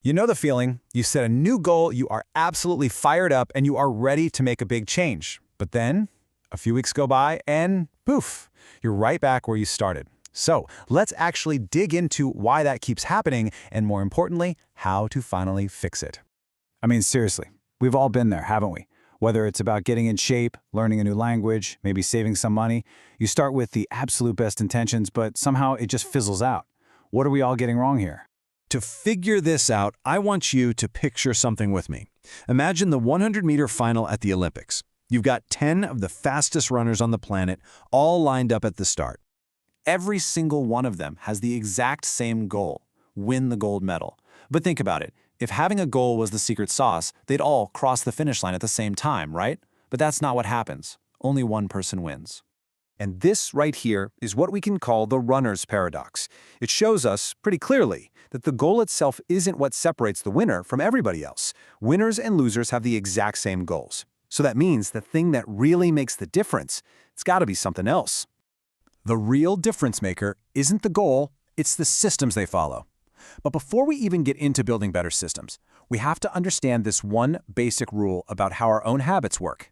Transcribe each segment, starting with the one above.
You know the feeling. You set a new goal, you are absolutely fired up, and you are ready to make a big change. But then, a few weeks go by, and poof, you're right back where you started. So, let's actually dig into why that keeps happening, and more importantly, how to finally fix it. I mean, seriously, we've all been there, haven't we? Whether it's about getting in shape, learning a new language, maybe saving some money, you start with the absolute best intentions, but somehow it just fizzles out. What are we all getting wrong here? To figure this out, I want you to picture something with me. Imagine the 100-meter final at the Olympics. You've got 10 of the fastest runners on the planet all lined up at the start. Every single one of them has the exact same goal: win the gold medal. But think about it. If having a goal was the secret sauce, they'd all cross the finish line at the same time, right? But that's not what happens. Only one person wins. And this right here is what we can call the runner's paradox. It shows us pretty clearly that the goal itself isn't what separates the winner from everybody else. Winners and losers have the exact same goals. So that means the thing that really makes the difference, it's got to be something else. The real difference maker isn't the goal, it's the systems they follow. But before we even get into building better systems, we have to understand this one basic rule about how our own habits work.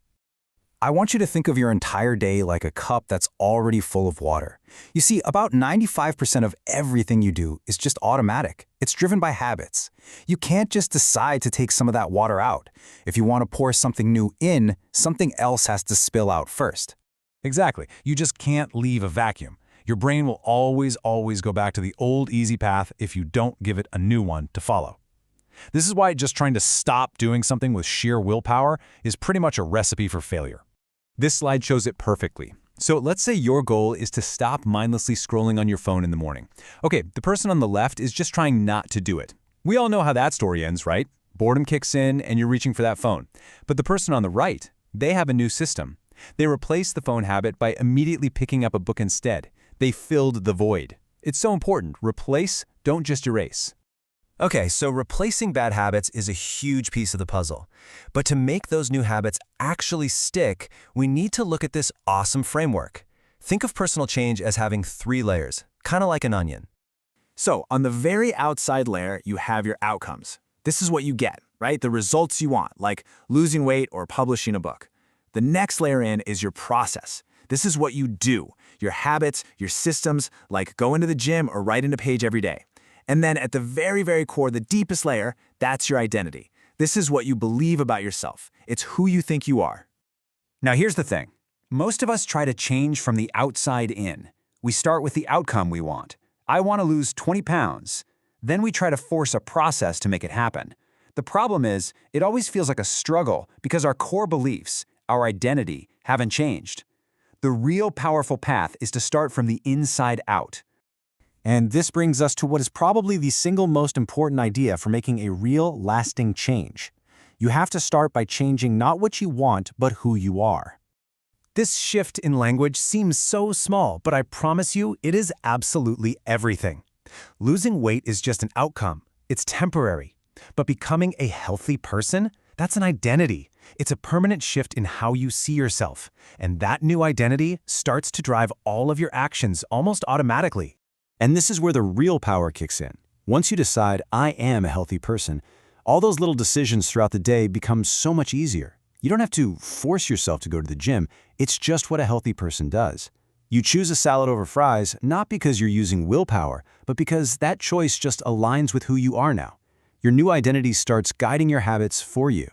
I want you to think of your entire day like a cup that's already full of water. You see, about 95% of everything you do is just automatic. It's driven by habits. You can't just decide to take some of that water out. If you want to pour something new in, something else has to spill out first. Exactly. You just can't leave a vacuum. Your brain will always go back to the old easy path if you don't give it a new one to follow. This is why just trying to stop doing something with sheer willpower is pretty much a recipe for failure. This slide shows it perfectly. So let's say your goal is to stop mindlessly scrolling on your phone in the morning. Okay, the person on the left is just trying not to do it. We all know how that story ends, right? Boredom kicks in and you're reaching for that phone. But the person on the right, they have a new system. They replaced the phone habit by immediately picking up a book instead. They filled the void. It's so important. Replace, don't just erase. Okay, so replacing bad habits is a huge piece of the puzzle. But to make those new habits actually stick, we need to look at this awesome framework. Think of personal change as having 3 layers, kind of like an onion. So, on the very outside layer, you have your outcomes. This is what you get, right? The results you want, like losing weight or publishing a book. The next layer in is your process. This is what you do, your habits, your systems, like going to the gym or writing a page every day. And then at the very core, the deepest layer, that's your identity. This is what you believe about yourself. It's who you think you are. Now here's the thing. Most of us try to change from the outside in. We start with the outcome we want. I want to lose 20 pounds. Then we try to force a process to make it happen. The problem is, it always feels like a struggle because our core beliefs, our identity, haven't changed. The real powerful path is to start from the inside out. And this brings us to what is probably the single most important idea for making a real, lasting change. You have to start by changing not what you want, but who you are. This shift in language seems so small, but I promise you, it is absolutely everything. Losing weight is just an outcome. It's temporary. But becoming a healthy person, that's an identity. It's a permanent shift in how you see yourself. And that new identity starts to drive all of your actions almost automatically. And this is where the real power kicks in. Once you decide, I am a healthy person, all those little decisions throughout the day become so much easier. You don't have to force yourself to go to the gym. It's just what a healthy person does. You choose a salad over fries, not because you're using willpower, but because that choice just aligns with who you are now. Your new identity starts guiding your habits for you.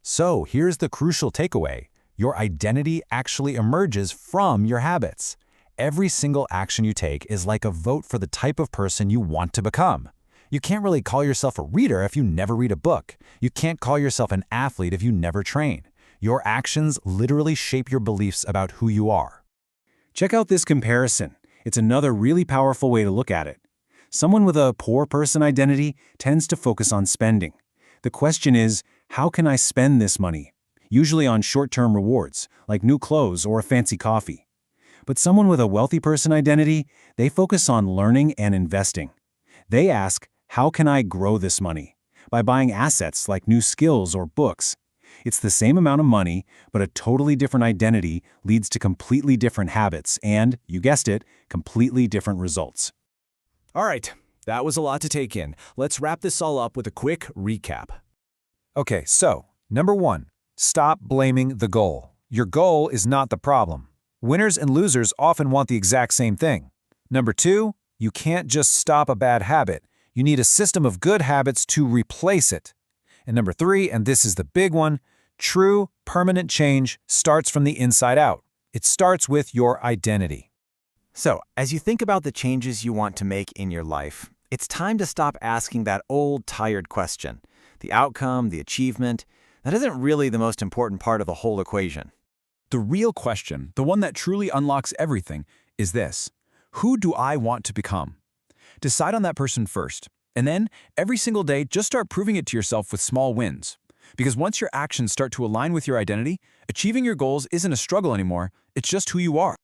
So here's the crucial takeaway. Your identity actually emerges from your habits. Every single action you take is like a vote for the type of person you want to become. You can't really call yourself a reader if you never read a book. You can't call yourself an athlete if you never train. Your actions literally shape your beliefs about who you are. Check out this comparison. It's another really powerful way to look at it. Someone with a poor person identity tends to focus on spending. The question is, how can I spend this money? Usually on short-term rewards, like new clothes or a fancy coffee. But someone with a wealthy person identity, they focus on learning and investing. They ask, how can I grow this money? By buying assets like new skills or books. It's the same amount of money, but a totally different identity leads to completely different habits and, you guessed it, completely different results. All right, That was a lot to take in. Let's wrap this all up with a quick recap. Okay, so, number 1, stop blaming the goal. Your goal is not the problem. Winners and losers often want the exact same thing. Number 2, you can't just stop a bad habit. You need a system of good habits to replace it. And number 3, and this is the big one, true, permanent change starts from the inside out. It starts with your identity. So, as you think about the changes you want to make in your life, it's time to stop asking that old, tired question. The outcome, the achievement, that isn't really the most important part of the whole equation. The real question, the one that truly unlocks everything, is this: who do I want to become? Decide on that person first, and then every single day just start proving it to yourself with small wins. Because once your actions start to align with your identity, achieving your goals isn't a struggle anymore, it's just who you are.